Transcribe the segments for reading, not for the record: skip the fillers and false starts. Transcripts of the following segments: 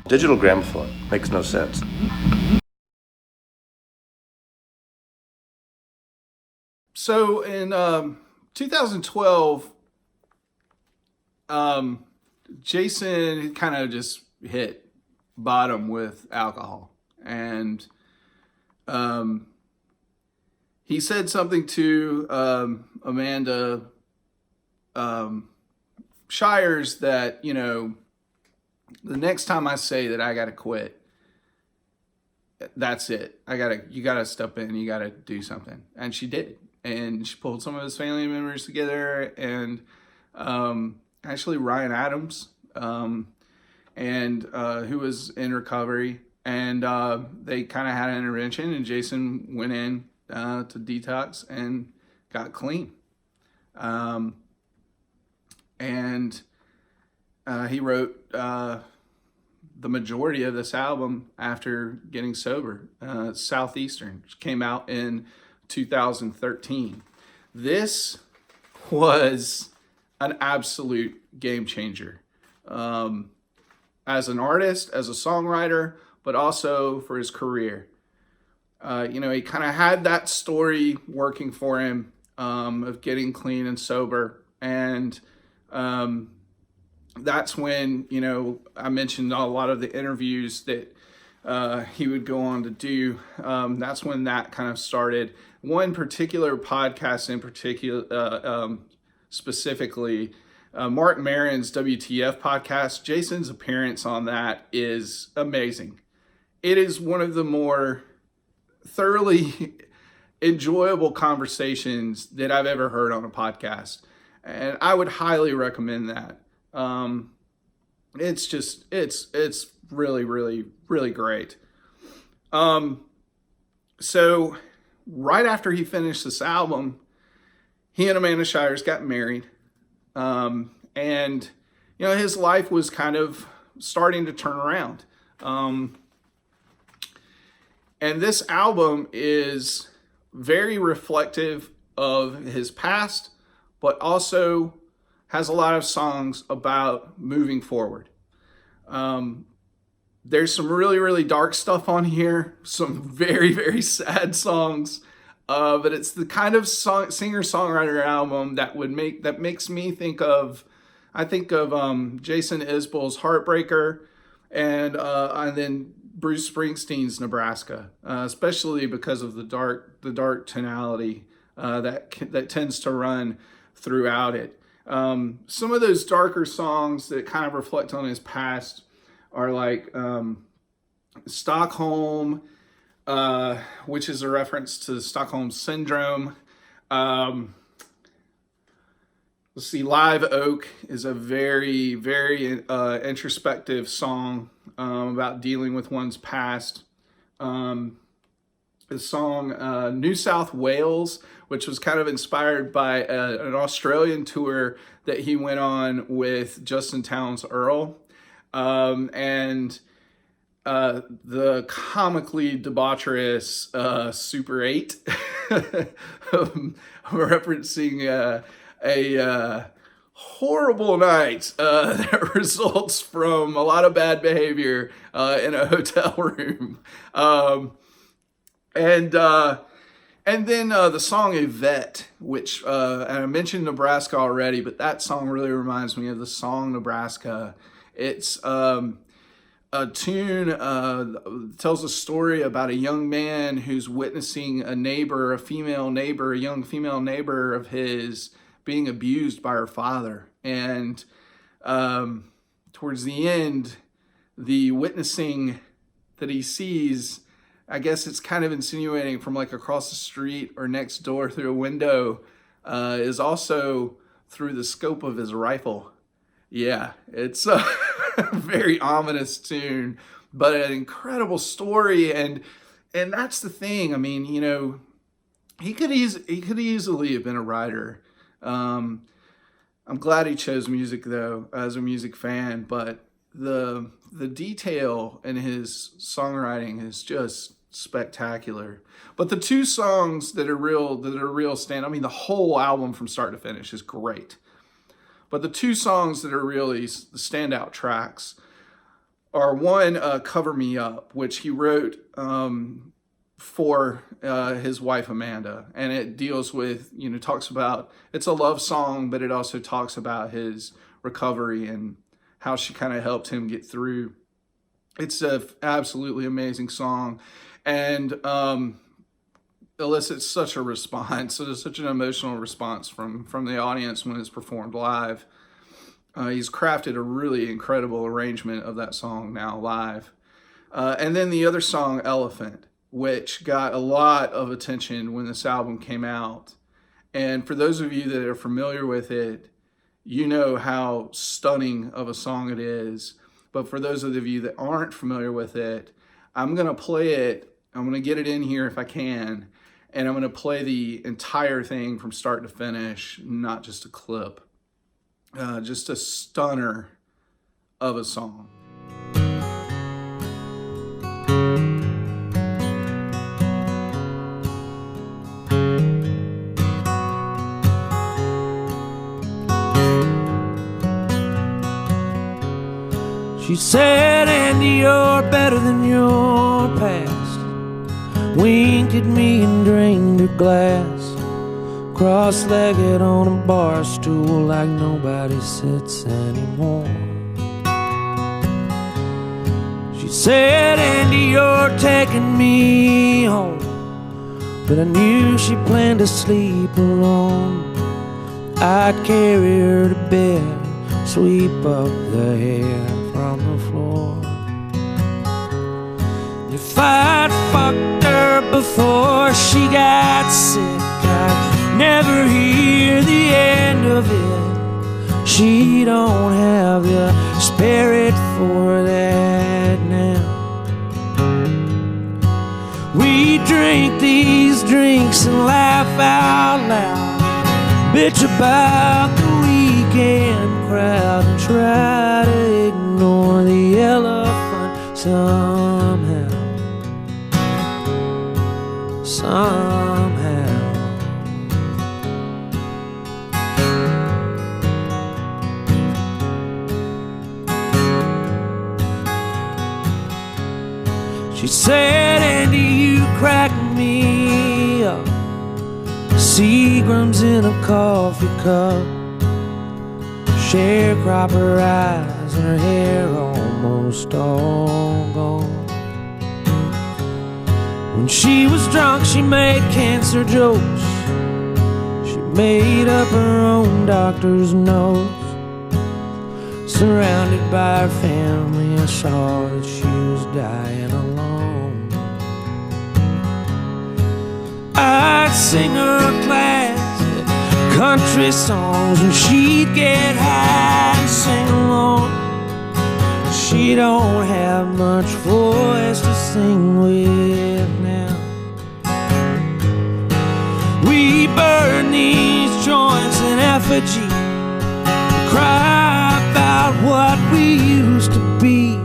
Digital gramophone makes no sense. So in 2012, Jason kind of just hit bottom with alcohol, and he said something to Amanda Shires that, the next time I say that I gotta quit, that's it. You gotta step in, you gotta do something. And she did. And she pulled some of his family members together, and actually Ryan Adams, and who was in recovery, and they kind of had an intervention, and Jason went in to detox and got clean. And he wrote the majority of this album after getting sober. Southeastern, which came out in 2013. This was an absolute game changer, as an artist, as a songwriter, but also for his career. He kind of had that story working for him, of getting clean and sober, and that's when, I mentioned a lot of the interviews that he would go on to do. That's when that kind of started. One particular podcast in particular, specifically, Mark Maron's WTF podcast, Jason's appearance on that is amazing. It is one of the more thoroughly enjoyable conversations that I've ever heard on a podcast. And I would highly recommend that. It's really, really, really great. So right after he finished this album, he and Amanda Shires got married. And his life was kind of starting to turn around. And this album is very reflective of his past, but also has a lot of songs about moving forward. There's some really, really dark stuff on here, some very, very sad songs, but it's the kind of singer-songwriter album that makes me think of, Jason Isbell's Heartbreaker, and then Bruce Springsteen's Nebraska, especially because of the dark tonality that tends to run throughout it. Some of those darker songs that kind of reflect on his past are like Stockholm, which is a reference to Stockholm Syndrome. Let's see, Live Oak is a very, very introspective song about dealing with one's past. The song New South Wales, which was kind of inspired by an Australian tour that he went on with Justin Townes Earl. And the comically debaucherous Super 8, referencing a horrible night that results from a lot of bad behavior in a hotel room. And then the song Yvette, which, and I mentioned Nebraska already, but that song really reminds me of the song Nebraska. It's a tune, tells a story about a young man who's witnessing a young female neighbor of his being abused by her father. And towards the end, the witnessing that he sees, I guess it's kind of insinuating from like across the street or next door through a window, is also through the scope of his rifle. Yeah, it's a very ominous tune, but an incredible story. And that's the thing. I mean, he could easily have been a writer. I'm glad he chose music though, as a music fan, but the detail in his songwriting is just spectacular. But the two songs that are real stand. I mean, the whole album from start to finish is great. But the two songs that are really the standout tracks are one, "Cover Me Up," which he wrote for his wife Amanda, and it deals with, talks about, it's a love song, but it also talks about his recovery and how she kind of helped him get through. It's an absolutely amazing song, and elicits such a response. So there's such an emotional response from the audience when it's performed live. He's crafted a really incredible arrangement of that song now live. And then the other song, "Elephant," which got a lot of attention when this album came out. And for those of you that are familiar with it, you know how stunning of a song it is. But for those of you that aren't familiar with it, I'm going to play it. I'm going to get it in here if I can. And I'm going to play the entire thing from start to finish, not just a clip. Just a stunner of a song. She said, "Andy, you're better than your past." Winked at me and drained her glass. Cross-legged on a bar stool like nobody sits anymore. She said, "Andy, you're taking me home." But I knew she planned to sleep alone. I'd carry her to bed, sweep up the hair from the floor. If I'd fucked her before she got sick, I'd never hear the end of it. She don't have the spirit for that now. We drink these drinks and laugh out loud, bitch about the weekend crowd, and try to ignore the elephant somehow. She said, "Andy, you crack me up." Seagram's in a coffee cup, sharecropper eyes and her hair almost all gone. When she was drunk, she made cancer jokes. She made up her own doctor's notes. Surrounded by her family, I saw that she was dying alone. I'd sing her classic country songs and she'd get high and sing along. She don't have much voice to sing with now. We burn these joints in effigy, cry about what we used to be,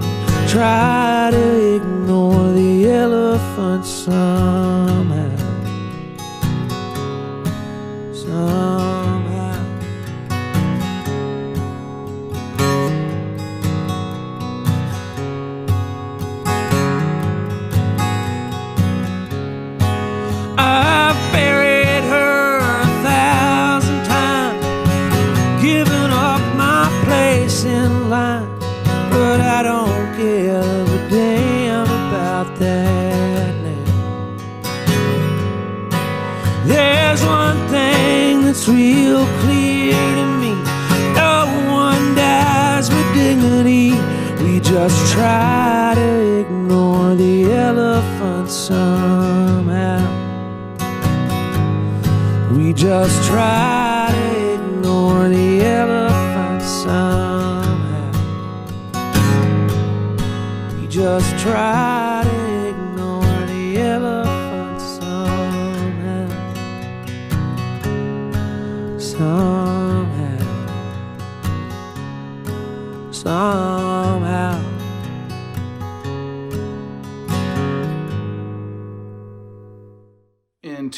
try to ignore the elephant somehow. I've buried her 1,000 times, given up my place in line, but I don't give a damn about that now. There's one thing that's real clear to me: no one dies with dignity. We just try to ignore the elephant somehow. We just try to ignore the elephant somehow. We just try to ignore the elephant somehow. Somehow. Somehow.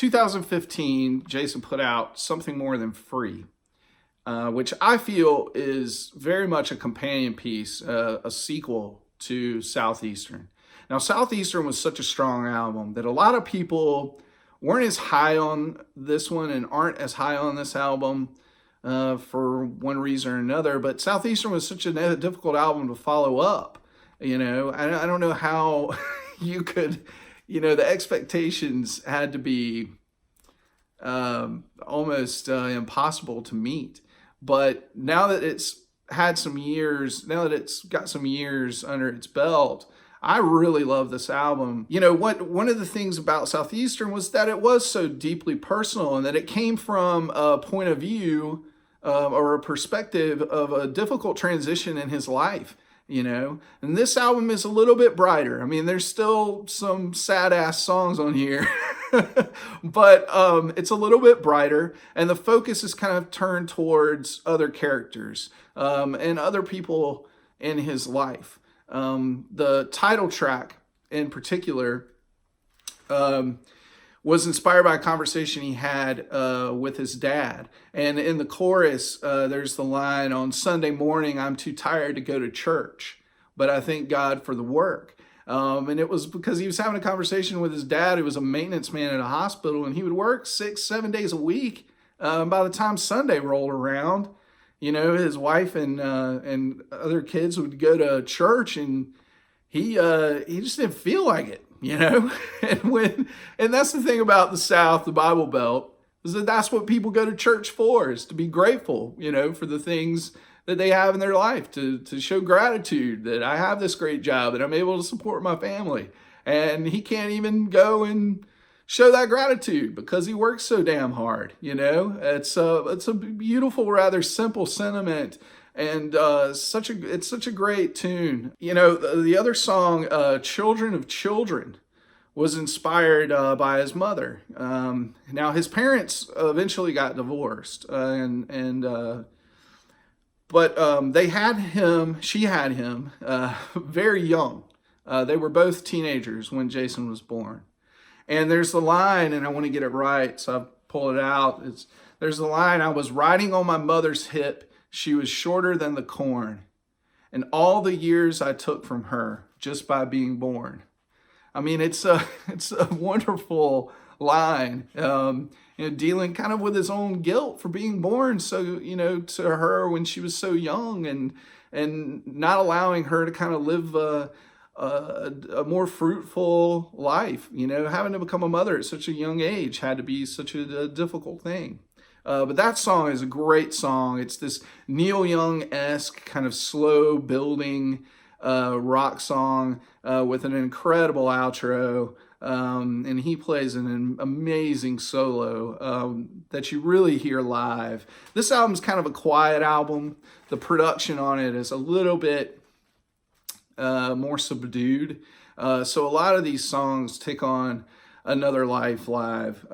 2015, Jason put out Something More Than Free, which I feel is very much a companion piece, a sequel to Southeastern. Now, Southeastern was such a strong album that a lot of people weren't as high on this one and aren't as high on this album for one reason or another. But Southeastern was such a difficult album to follow up. You know, I don't know how you could, you know, the expectations had to be almost impossible to meet. But now that it's had some years, now that it's got some years under its belt, I really love this album. You know, one of the things about Southeastern was that it was so deeply personal and that it came from a point of view or a perspective of a difficult transition in his life, you know. And this album is a little bit brighter. I mean, there's still some sad ass songs on here, but it's a little bit brighter, and the focus is kind of turned towards other characters and other people in his life. The title track in particular was inspired by a conversation he had with his dad. And in the chorus, there's the line, "On Sunday morning, I'm too tired to go to church, but I thank God for the work." And it was because he was having a conversation with his dad, who was a maintenance man at a hospital, and he would work 6-7 days a week. By the time Sunday rolled around, you know, his wife and other kids would go to church, and he just didn't feel like it, you know. And that's the thing about the South, the Bible Belt, is that that's what people go to church for, is to be grateful, you know, for the things that they have in their life, to show gratitude that I have this great job, that I'm able to support my family. And he can't even go and show that gratitude because he works so damn hard, you know. It's a beautiful, rather simple sentiment, and it's such a great tune. You know, the other song, "Children of Children," was inspired by his mother. Now his parents eventually got divorced, but they had him. She had him very young. They were both teenagers when Jason was born. And there's the line, and I want to get it right, so I pull it out. There's the line, "I was riding on my mother's hip. She was shorter than the corn. And all the years I took from her just by being born." I mean, it's a wonderful line, you know, dealing kind of with his own guilt for being born so, you know, to her when she was so young, and not allowing her to kind of live a more fruitful life. You know, having to become a mother at such a young age had to be such a difficult thing. But that song is a great song. It's this Neil Young-esque kind of slow building rock song with an incredible outro. And he plays an amazing solo that you really hear live. This album's kind of a quiet album. The production on it is a little bit more subdued. So a lot of these songs take on another life live,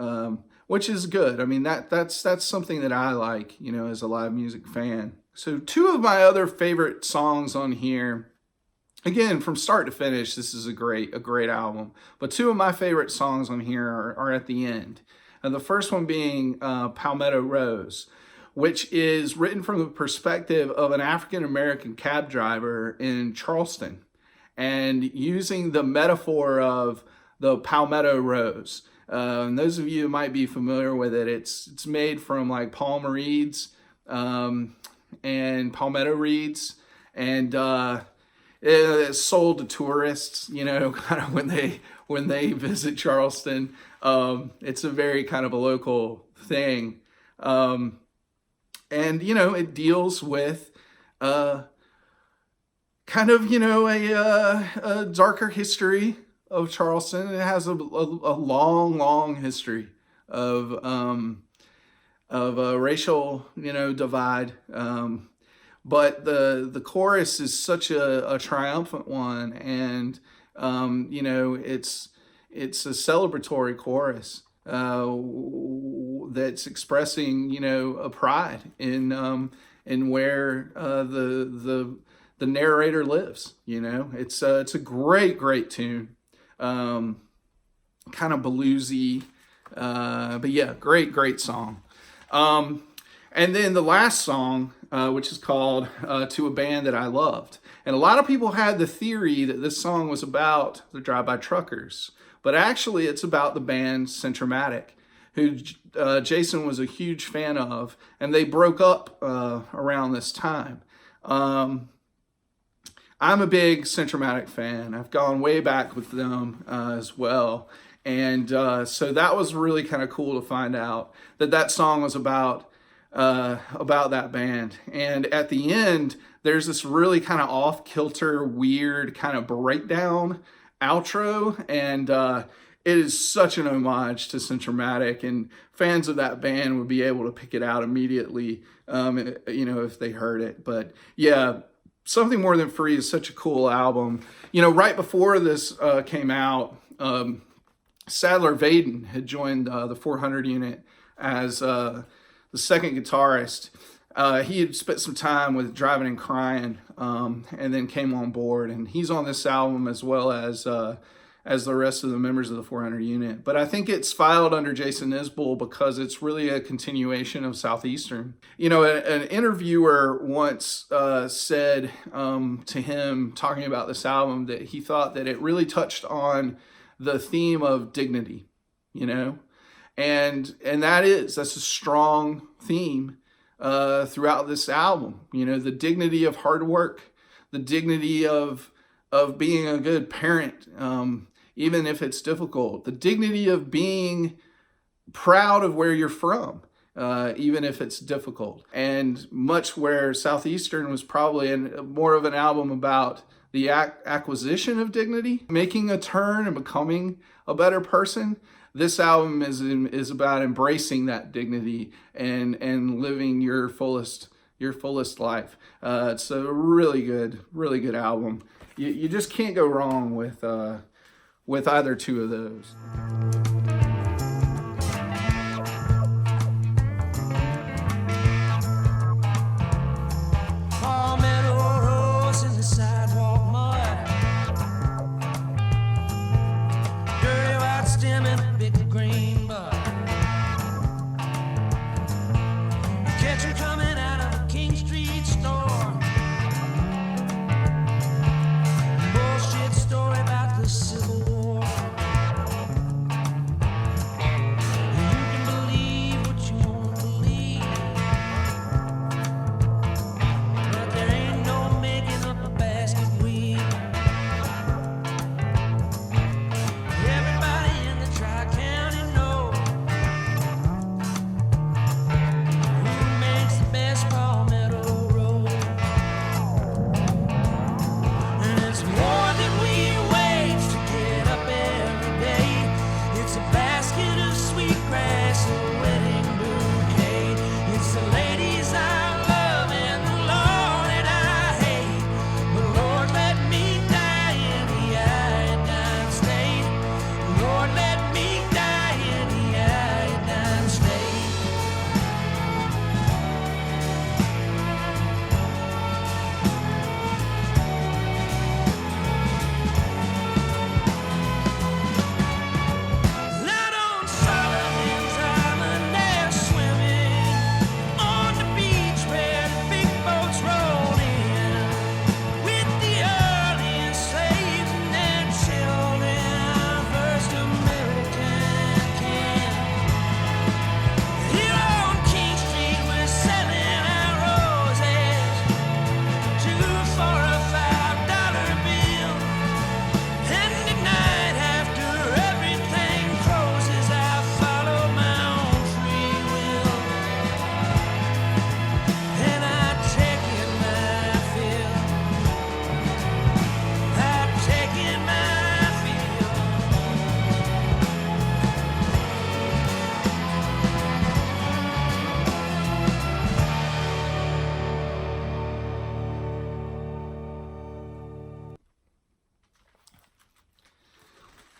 which is good. I mean, that's something that I like, you know, as a live music fan. So two of my other favorite songs on here, again, from start to finish, this is a great album. But two of my favorite songs on here are at the end. And the first one being Palmetto Rose, which is written from the perspective of an African-American cab driver in Charleston, and using the metaphor of the palmetto rose. And those of you who might be familiar with it, it's made from like palm reeds and palmetto reeds, and it's sold to tourists, you know, kind of when they visit Charleston. It's a very kind of a local thing. And, you know, it deals with kind of, you know, a darker history of Charleston. It has a long history of a racial, you know, divide. But the chorus is such a triumphant one, and you know, it's a celebratory chorus that's expressing, you know, a pride in where the narrator lives. You know, it's a great tune, kind of bluesy, But yeah, great song. And then the last song, which is called To a Band That I Loved. And a lot of people had the theory that this song was about the Drive-By Truckers, but actually it's about the band Centromatic, who Jason was a huge fan of, and they broke up around this time. I'm a big Centromatic fan. I've gone way back with them as well. And so that was really kind of cool to find out that song was about that band. And at the end, there's this really kind of off-kilter, weird kind of breakdown outro, and it is such an homage to Centromatic, and fans of that band would be able to pick it out immediately, if they heard it. But yeah, Something More Than Free is such a cool album. Right before this came out, Sadler Vaden had joined the 400 unit as the second guitarist. He had spent some time with Driving and Crying, and then came on board, and he's on this album as well as the rest of the members of the 400 unit. But I think it's filed under Jason Isbell because it's really a continuation of Southeastern. An interviewer once said to him, talking about this album, that he thought that it really touched on the theme of dignity, and that's a strong theme throughout this album. The dignity of hard work, the dignity of being a good parent, even if it's difficult, the dignity of being proud of where you're from, even if it's difficult. And much where Southeastern was probably more of an album about the acquisition of dignity, making a turn and becoming a better person, this album is about embracing that dignity and living your fullest life. It's a really good album. You just can't go wrong with either two of those.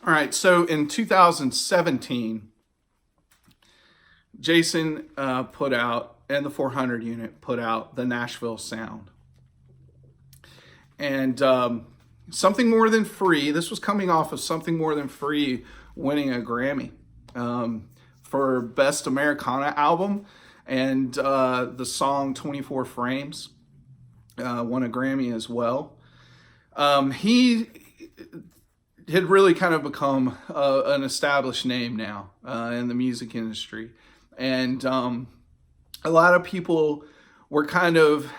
All right, so in 2017, Jason put out, and the 400 unit put out the Nashville Sound. And Something More Than Free, this was coming off of Something More Than Free winning a Grammy. for Best Americana Album, and the song 24 Frames won a Grammy as well. He had really kind of become an established name now in the music industry. And a lot of people were kind of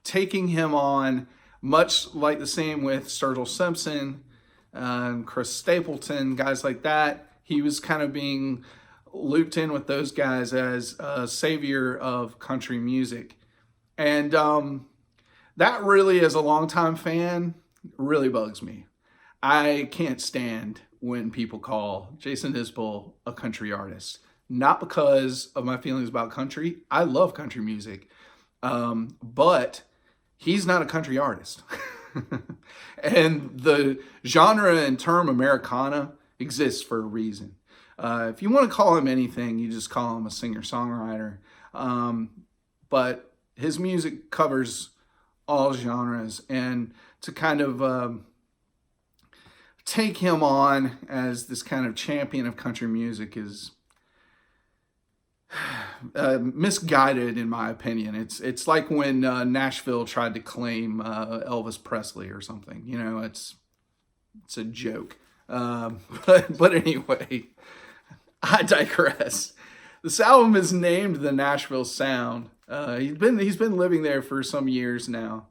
taking him on, much like the same with Sturgill Simpson, Chris Stapleton, guys like that. He was kind of being looped in with those guys as a savior of country music. And that really, as a longtime fan, really bugs me. I can't stand when people call Jason Isbell a country artist. Not because of my feelings about country. I love country music. But he's not a country artist. And the genre and term Americana exists for a reason. If you want to call him anything, you just call him a singer-songwriter. But his music covers all genres. And to kind of take him on as this kind of champion of country music is misguided, in my opinion. It's like when Nashville tried to claim Elvis Presley or something. You know, it's a joke. But anyway, I digress. This album is named the Nashville Sound. He's been living there for some years now.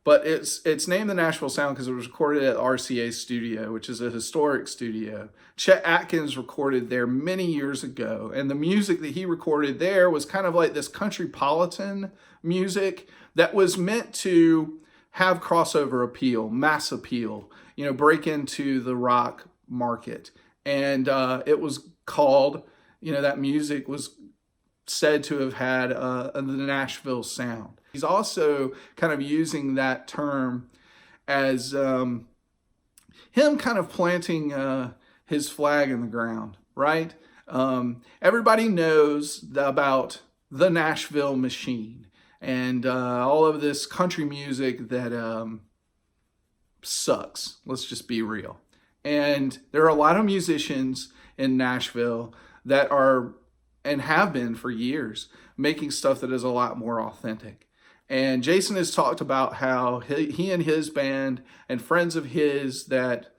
But it's named the Nashville Sound because it was recorded at RCA Studio, which is a historic studio. Chet Atkins recorded there many years ago, and the music that he recorded there was kind of like this countrypolitan music that was meant to have crossover appeal, mass appeal, you know, break into the rock market. And it was called, you know, that music was said to have had the Nashville Sound. He's also kind of using that term as him kind of planting his flag in the ground, right? Everybody knows about the Nashville Machine and all of this country music that sucks. Let's just be real. And there are a lot of musicians in Nashville that are, and have been for years, making stuff that is a lot more authentic. And Jason has talked about how he and his band and friends of his that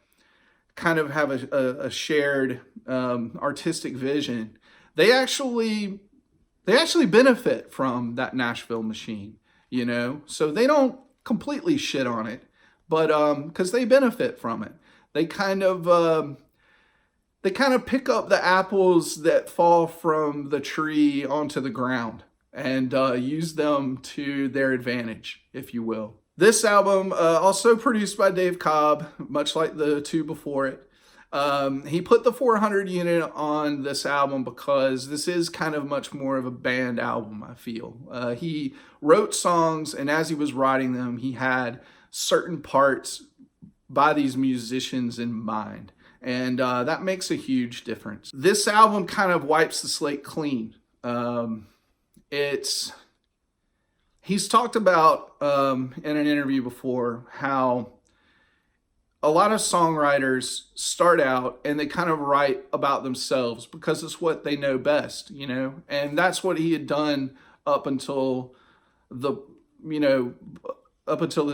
kind of have a shared artistic vision, they actually benefit from that Nashville Machine, you know? So they don't completely shit on it, but because they benefit from it. They kind of pick up the apples that fall from the tree onto the ground and use them to their advantage, if you will. This album, also produced by Dave Cobb, much like the two before it. He put the 400 unit on this album because this is kind of much more of a band album, I feel. He wrote songs, and as he was writing them, he had certain parts by these musicians in mind. And that makes a huge difference. This album kind of wipes the slate clean. He's talked about in an interview before how a lot of songwriters start out and they kind of write about themselves because it's what they know best, you know? And that's what he had done up until this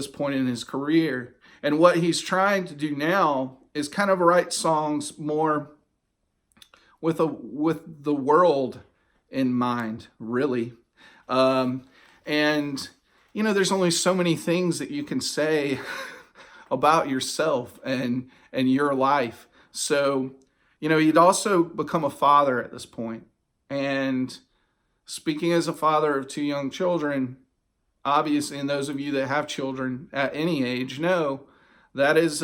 point in his career. And what he's trying to do now is kind of write songs more with the world in mind, really. And, you know, there's only so many things that you can say about yourself and your life. So, you know, he'd also become a father at this point. And speaking as a father of two young children, obviously, and those of you that have children at any age know that is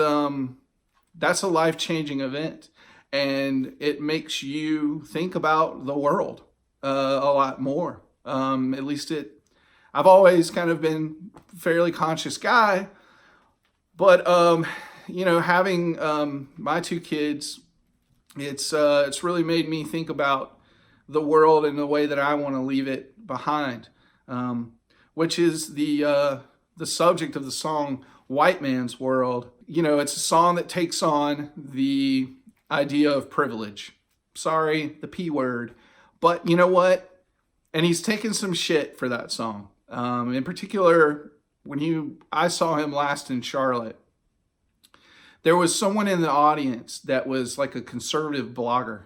that's a life-changing event, and it makes you think about the world a lot more. At least I've always kind of been a fairly conscious guy, but you know, having my two kids, it's really made me think about the world and the way that I want to leave it behind, which is the subject of the song White Man's World. You know, it's a song that takes on the idea of privilege sorry, the P word. But you know what? And he's taken some shit for that song. In particular, when I saw him last in Charlotte, there was someone in the audience that was like a conservative blogger.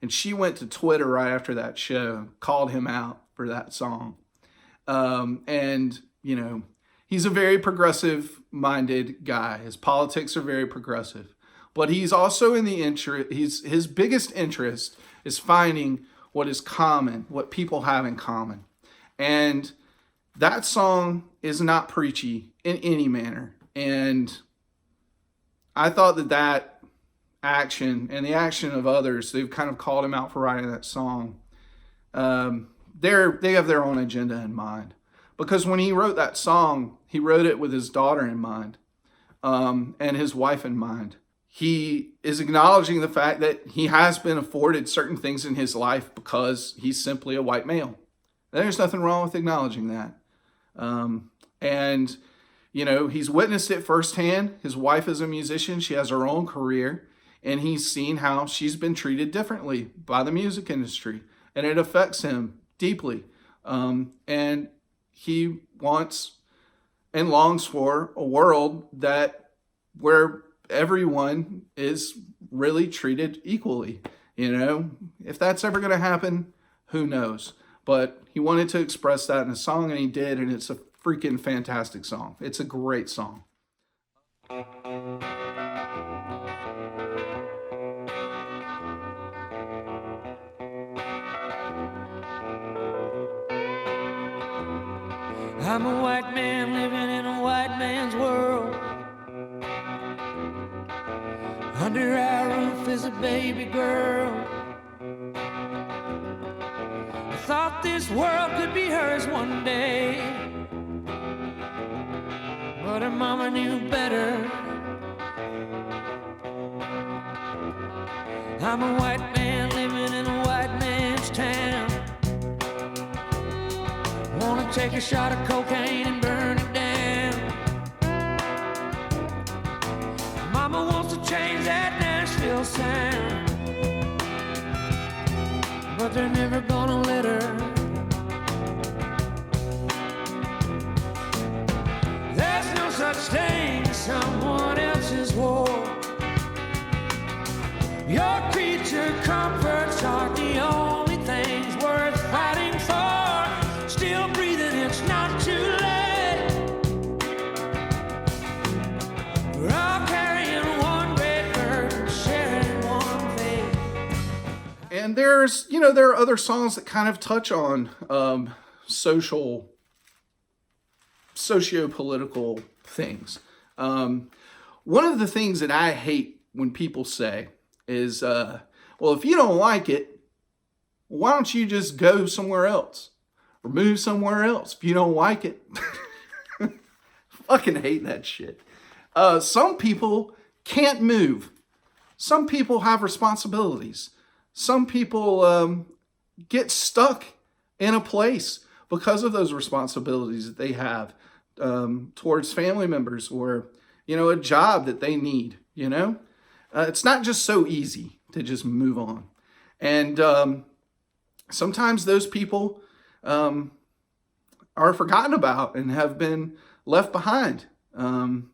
And she went to Twitter right after that show, called him out for that song. And, you know, he's a very progressive-minded guy. His politics are very progressive. But he's also in the interest, his biggest interest is finding what is common, what people have in common. And that song is not preachy in any manner. And I thought that action and the action of others who've kind of called him out for writing that song, they have their own agenda in mind. Because when he wrote that song, he wrote it with his daughter in mind, and his wife in mind. He is acknowledging the fact that he has been afforded certain things in his life because he's simply a white male. There's nothing wrong with acknowledging that. And, you know, he's witnessed it firsthand. His wife is a musician. She has her own career. And he's seen how she's been treated differently by the music industry. And it affects him deeply. And he wants and longs for a world where everyone is really treated equally. You know, if that's ever going to happen, who knows? But he wanted to express that in a song, and he did. And it's a freaking fantastic song. It's a great song. I'm a white man living in a white man's world. Under our roof is a baby girl. I thought this world could be hers one day, but her mama knew better. I'm a white man living in a white man's town. Wanna take a shot of cocaine and burn it down. Mama wants to change that Nashville Sound, but they're never gonna let her. There's no such thing as someone else's war. Your creature comforts aren't the only things worth fighting for. Still breathing, it's not too late. We're all carrying one great burden, sharing one fate. And there are other songs that kind of touch on socio-political things. One of the things that I hate when people say is, well, if you don't like it, why don't you just go somewhere else? Or move somewhere else if you don't like it. Fucking hate that shit. Some people can't move. Some people have responsibilities. Some people get stuck in a place because of those responsibilities that they have towards family members or, you know, a job that they need, you know. It's not just so easy to just move on. And sometimes those people are forgotten about and have been left behind. And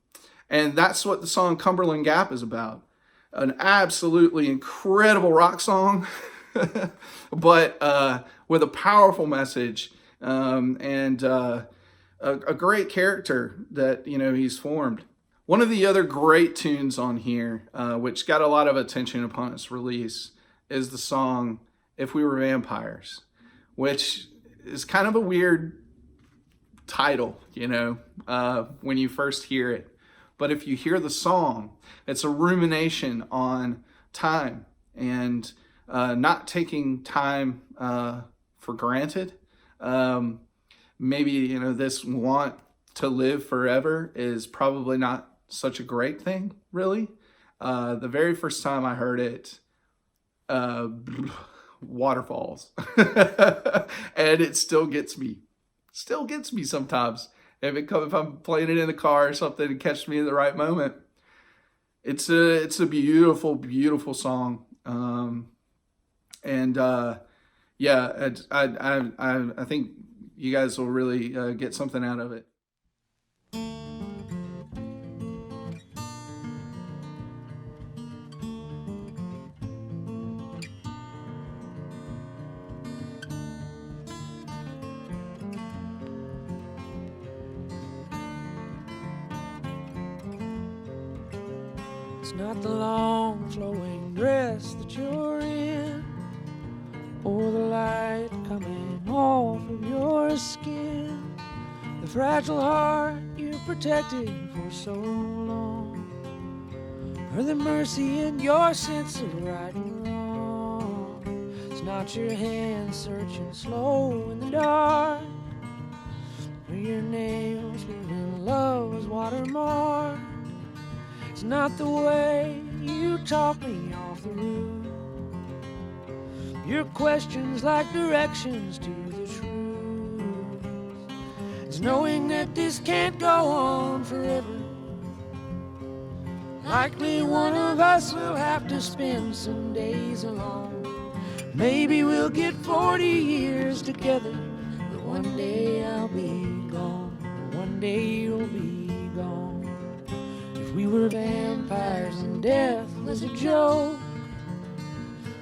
that's what the song Cumberland Gap is about. An absolutely incredible rock song, but with a powerful message and a great character that, you know, he's formed. One of the other great tunes on here, which got a lot of attention upon its release, is the song If We Were Vampires, which is kind of a weird title, you know, when you first hear it. But if you hear the song, it's a rumination on time and not taking time for granted. Maybe, you know, this want to live forever is probably not such a great thing, really. The very first time I heard it, waterfalls. And it still gets me sometimes. If I'm playing it in the car or something and catch me in the right moment. It's a beautiful, beautiful song. And yeah, I think you guys will really get something out of it. It's not the long flowing dress that you're in, or the light coming off of your skin, the fragile heart you protected for so long, or the mercy in your sense of right and wrong. It's not your hands searching slow in the dark, or your nails leaving love's watermark. It's not the way you talk me off the roof, your questions like directions to the truth. It's knowing that this can't go on forever. Likely one of us will have to spend some days alone. Maybe we'll get 40 years together, but one day I'll be gone, one day you'll be gone. If we were vampires and death was a joke,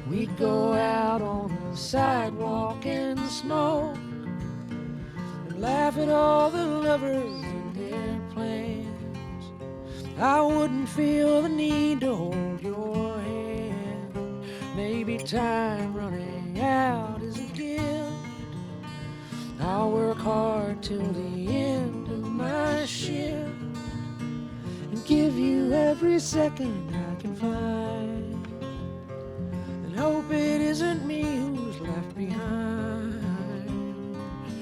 we'd go out on the sidewalk and smoke, and laugh at all the lovers and their plans. I wouldn't feel the need to hold your hand. Maybe time running out is a gift. I'll work hard till the end of my shift, and give you every second I can find, and hope it isn't me who's left behind.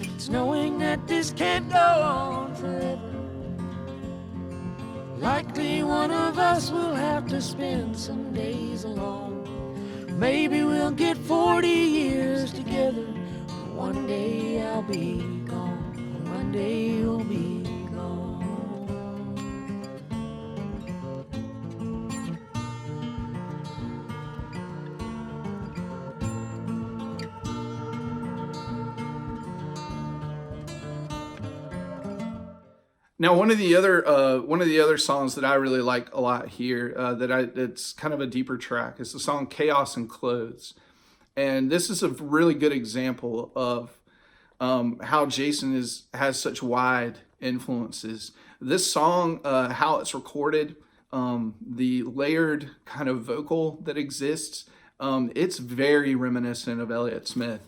It's knowing that this can't go on forever. Likely one of us will have to spend some days alone. Maybe we'll get 40 years together, but one day I'll be gone, one day you'll be Now, one of the other songs that I really like a lot here, it's kind of a deeper track, is the song "Chaos and Clothes," and this is a really good example of how Jason has such wide influences. This song, how it's recorded, the layered kind of vocal that exists, it's very reminiscent of Elliott Smith.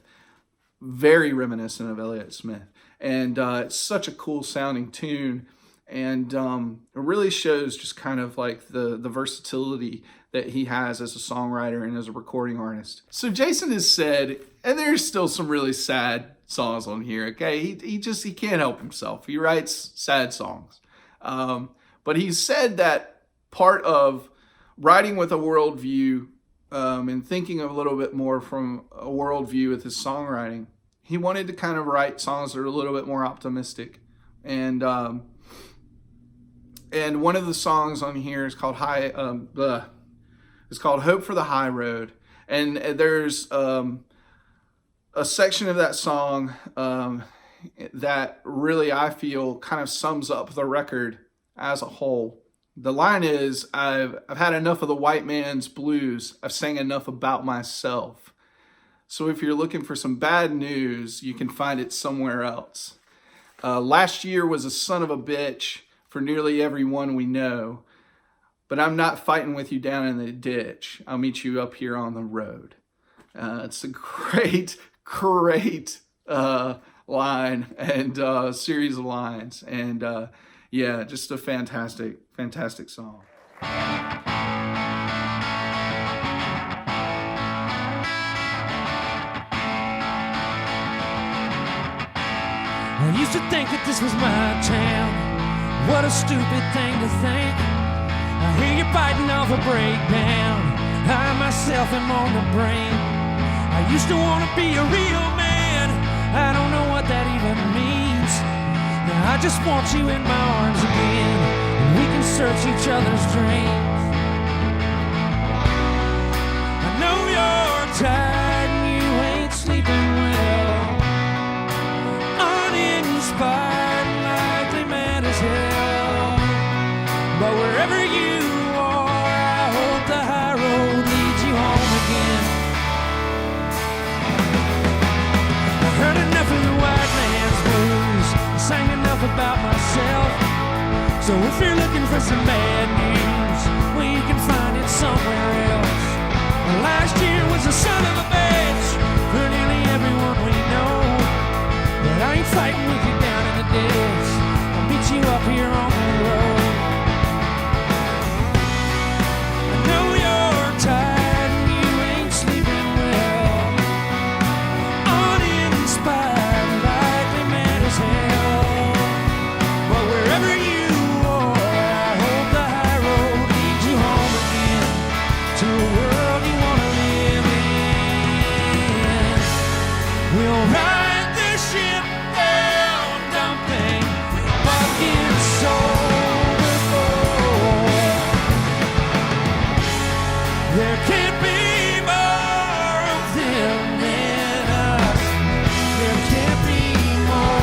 Very reminiscent of Elliott Smith. And it's such a cool sounding tune, and it really shows just kind of like the versatility that he has as a songwriter and as a recording artist. So Jason has said, and there's still some really sad songs on here, okay? He can't help himself. He writes sad songs. But he said that part of writing with a worldview and thinking a little bit more from a worldview with his songwriting, he wanted to kind of write songs that are a little bit more optimistic. And one of the songs on here is called it's called Hope for the High Road. And there's a section of that song that really, I feel, kind of sums up the record as a whole. The line is, I've had enough of the white man's blues. I've sang enough about myself. So if you're looking for some bad news, you can find it somewhere else. Last year was a son of a bitch for nearly everyone we know, but I'm not fighting with you down in the ditch. I'll meet you up here on the road. It's a great line and series of lines. And yeah, just a fantastic song. I used to think that this was my town. What a stupid thing to think. I hear you biting off a breakdown. I myself am on the brain. I used to want to be a real man. I don't know what that even means. Now I just want you in my arms again, and we can search each other's dreams. I know you're tired So if you're looking for some bad news, well, you can find it somewhere else. Last year was a son of a bitch for nearly everyone we know. But I ain't fighting with you down in the ditch. I'll meet you up here on the road. I know you're tired and you ain't sleeping well. Uninspired, likely mad as hell. But wherever you are, I hope the high road leads you home again to a world you want to live in. We'll ride this ship down, dumping buckets overboard. There can't be more of them than us. There can't be more.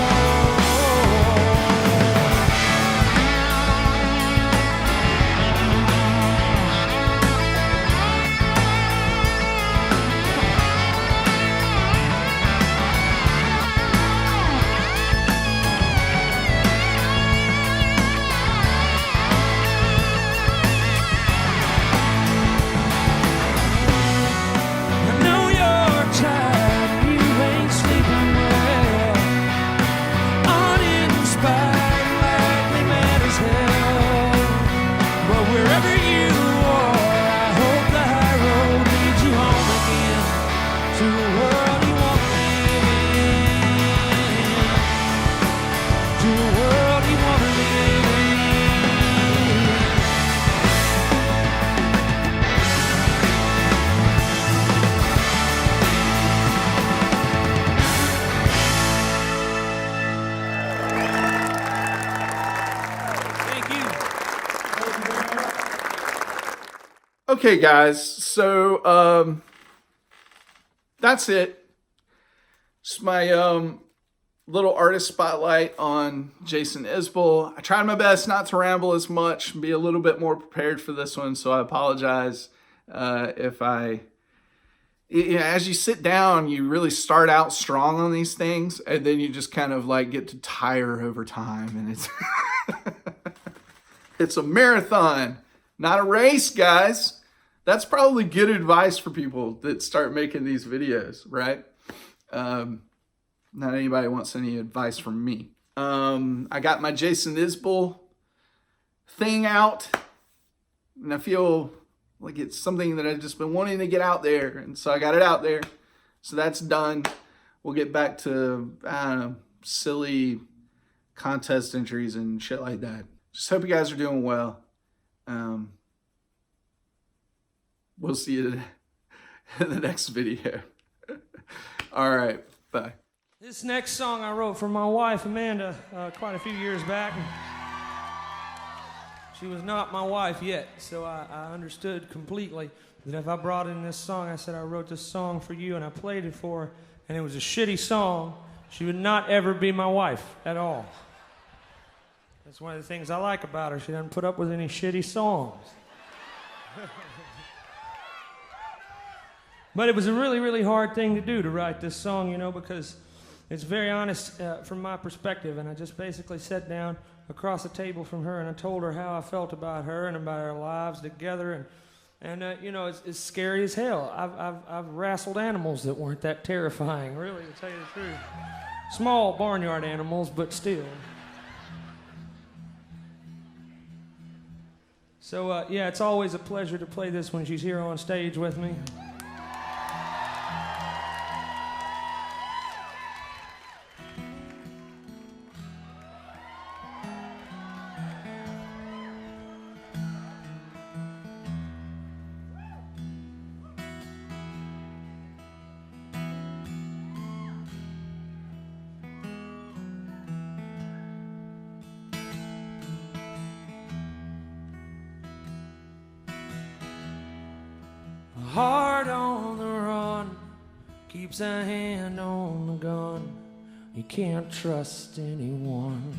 I know you're tired, you ain't sleeping well. Uninspired, likely mad as hell. But wherever you are, I hope the high road leads you home again to a world you want to live in. To a world you want to live in. Thank you. Okay, guys, so that's it. Just my little artist spotlight on Jason Isbell. I tried my best not to ramble as much, be a little bit more prepared for this one, so I apologize if I... As you sit down, you really start out strong on these things, and then you just kind of like get to tire over time, and it's it's a marathon, not a race, guys. That's probably good advice for people that start making these videos, right? Not anybody wants any advice from me. I got my Jason Isbell thing out, and I feel like it's something that I've just been wanting to get out there, and so I got it out there. So that's done. We'll get back to, I don't know, silly contest entries and shit like that. Just hope you guys are doing well. We'll see you in the next video. All right, bye. This next song I wrote for my wife, Amanda, quite a few years back. She was not my wife yet, so I understood completely that if I brought in this song, I said, I wrote this song for you, and I played it for her, and it was a shitty song, she would not ever be my wife at all. That's one of the things I like about her. She doesn't put up with any shitty songs. But it was a really, really hard thing to do, to write this song, you know, because it's very honest from my perspective, and I just basically sat down across the table from her, and I told her how I felt about her and about our lives together, and you know, it's scary as hell. I've wrestled animals that weren't that terrifying, really, to tell you the truth. Small barnyard animals, but still. So yeah, it's always a pleasure to play this when she's here on stage with me. Heart on the run, keeps a hand on the gun. You can't trust anyone.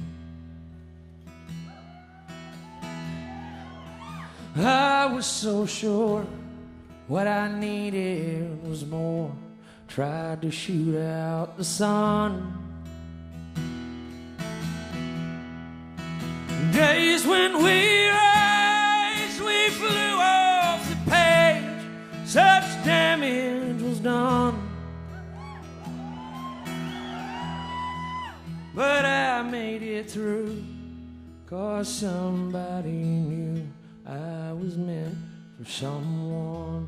I was so sure what I needed was more. Tried to shoot out the sun. Days days when we raced, we flew off the page. Such damage was done. But I made it through, 'cause somebody knew I was meant for someone.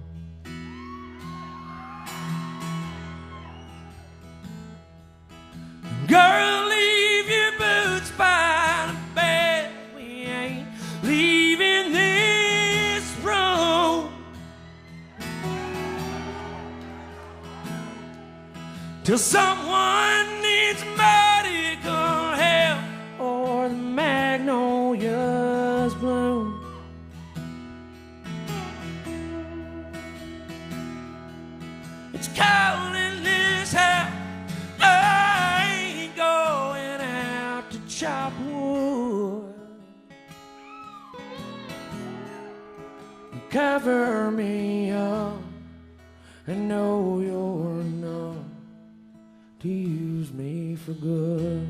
Girl, leave your boots by the bed. We ain't leaving this room till someone needs medical help or the magnolias bloom. It's cold in this house. Chop wood, cover me up, and know you're enough to use me for good.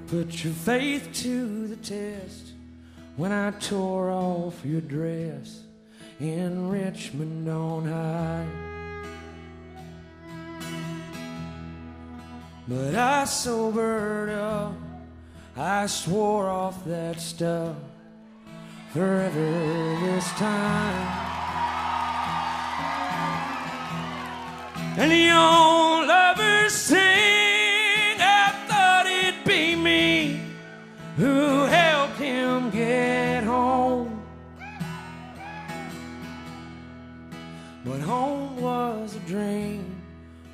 Put your faith to the test when I tore off your dress in Richmond on high. But I sobered up, I swore off that stuff forever this time. And the old lovers sing, I thought it'd be me who helped him get home. But home was a dream,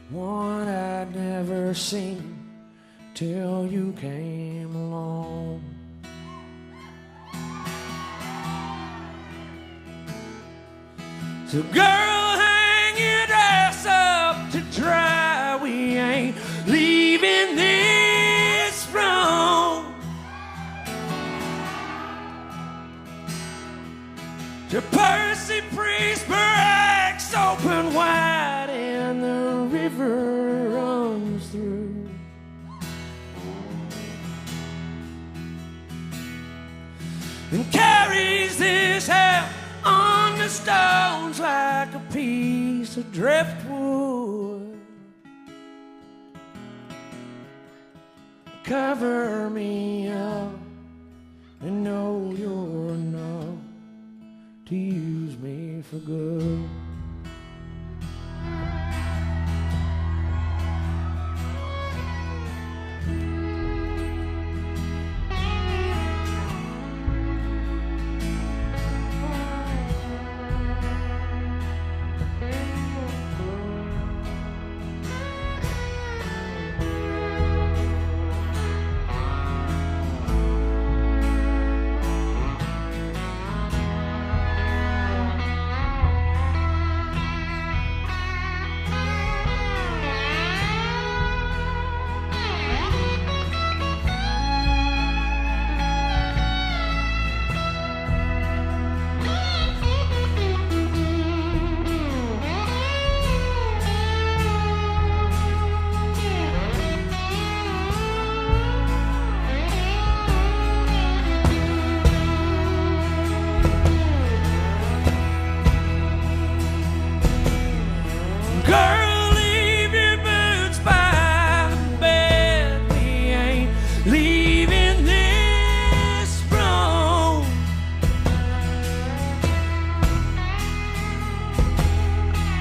one I'd never seen till you came along. So girl, hang your dress up to dry. We ain't leaving this room to Percy Priest barracks open wide and the river runs through. And carries this house on the stones like a piece of driftwood. Cover me up and know you're enough to use me for good.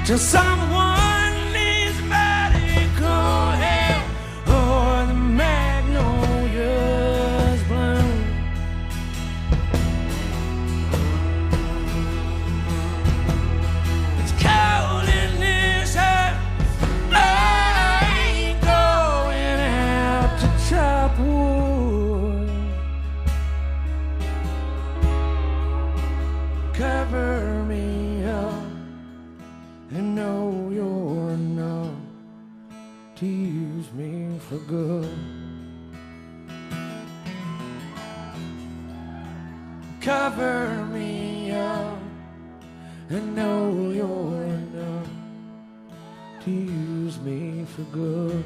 Till someone needs medical help or the magnolias bloom. It's cold in this house. I ain't going out to chop wood. Cover me up and know you're enough to use me for good. cover me up and know you're enough to use me for good.